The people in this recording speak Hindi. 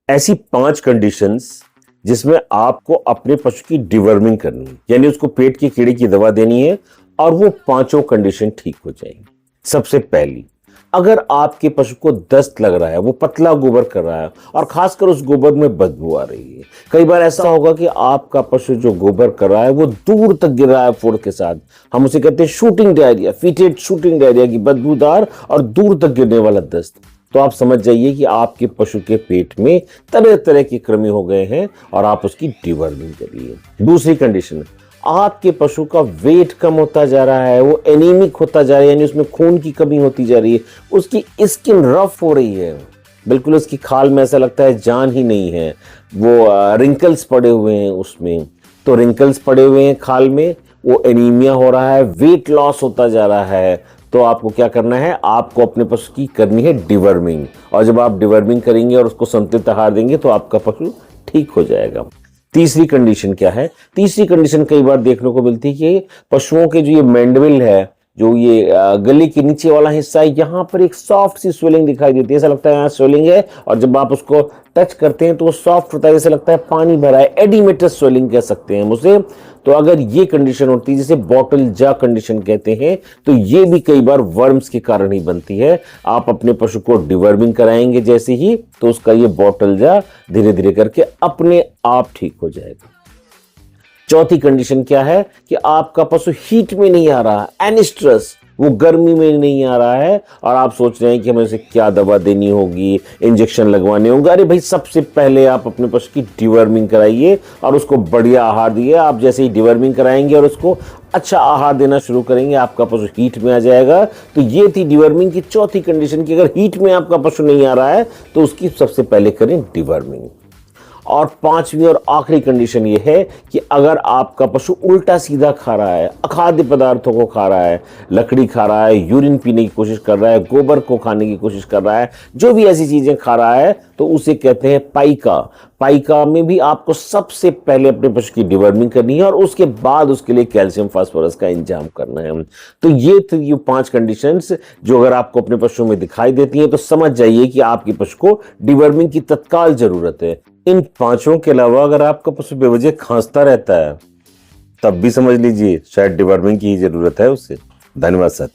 ऐसी 5 कंडीशंस जिसमें आपको अपने पशु की डिवर्मिंग करनी है, यानी उसको पेट की कीड़े की दवा देनी है और वो 5 कंडीशन ठीक हो जाएंगी। सबसे पहली, अगर आपके पशु को दस्त लग रहा है, वो पतला गोबर कर रहा है और खासकर उस गोबर में बदबू आ रही है। कई बार ऐसा होगा कि आपका पशु जो गोबर कर रहा है वो दूर तक गिर रहा है फोड़ के साथ। हम उसे कहते हैं शूटिंग डायरिया, फीटेड शूटिंग डायरिया की बदबूदार और दूर तक गिरने वाला दस्त। तो आप समझ जाइए कि आपके पशु के पेट में तरह तरह के कृमि हो गए हैं और आप उसकी डिवर्मिंग करिए। दूसरी कंडीशन, आपके पशु का वेट कम होता जा रहा है, वो एनीमिक होता जा रहा है, यानी उसमें खून की कमी होती जा रही है, उसकी स्किन रफ हो रही है, बिल्कुल उसकी खाल में ऐसा लगता है जान ही नहीं है, वो रिंकल्स पड़े हुए हैं उसमें। तो रिंकल्स पड़े हुए हैं खाल में, वो एनीमिया हो रहा है, वेट लॉस होता जा रहा है। तो आपको क्या करना है, आपको अपने पशु की करनी है डिवर्मिंग। और जब आप डिवर्मिंग करेंगे और उसको संतुलित आहार देंगे तो आपका पशु ठीक हो जाएगा। तीसरी कंडीशन क्या है? तीसरी कंडीशन कई बार देखने को मिलती है कि पशुओं के जो ये मैंडविल है, जो ये गले के नीचे वाला हिस्सा है, यहाँ पर एक सॉफ्ट सी स्वेलिंग दिखाई देती है। ऐसा लगता है यहाँ स्वेलिंग है और जब आप उसको टच करते हैं तो वो सॉफ्ट होता है, जैसे लगता है पानी भरा है। एडिमेटस स्वेलिंग कह सकते हैं हम उसे। तो अगर ये कंडीशन होती है, जिसे बॉटल जा कंडीशन कहते हैं, तो ये भी कई बार वर्म्स के कारण ही बनती है। आप अपने पशु को डिवर्मिंग कराएंगे जैसे ही, तो उसका ये बॉटल जा धीरे धीरे करके अपने आप ठीक हो जाएगा। चौथी कंडीशन क्या है कि आपका पशु हीट में नहीं आ रहा, एनिस्ट्रस, वो गर्मी में नहीं आ रहा है और आप सोच रहे हैं कि हमें उसे क्या दवा देनी होगी, इंजेक्शन लगवाने होंगे। अरे भाई, सबसे पहले आप अपने पशु की डिवर्मिंग कराइए और उसको बढ़िया आहार दिए। आप जैसे ही डिवर्मिंग कराएंगे और उसको अच्छा आहार देना शुरू करेंगे, आपका पशु हीट में आ जाएगा। तो ये थी डिवर्मिंग की चौथी कंडीशन कि अगर हीट में आपका पशु नहीं आ रहा है तो उसकी सबसे पहले करें डिवर्मिंग। और पांचवी और आखिरी कंडीशन ये है कि अगर आपका पशु उल्टा सीधा खा रहा है, अखाद्य पदार्थों को खा रहा है, लकड़ी खा रहा है, यूरिन पीने की कोशिश कर रहा है, गोबर को खाने की कोशिश कर रहा है, जो भी ऐसी चीजें खा रहा है, तो उसे कहते हैं पाइका। पाइका में भी आपको सबसे पहले अपने पशु की डिवर्मिंग करनी है और उसके बाद उसके लिए कैल्शियम फास्फोरस का इंतजाम करना है। तो ये थी ये 5 कंडीशंस जो अगर आपको अपने पशु में दिखाई देती हैं तो समझ जाइए कि आपके पशु को डिवर्मिंग की तत्काल जरूरत है। इन 5 के अलावा अगर आपका पशु बेवजह खांसता रहता है, तब भी समझ लीजिए शायद डिवर्मिंग की ही जरूरत है उसे। धन्यवाद सर।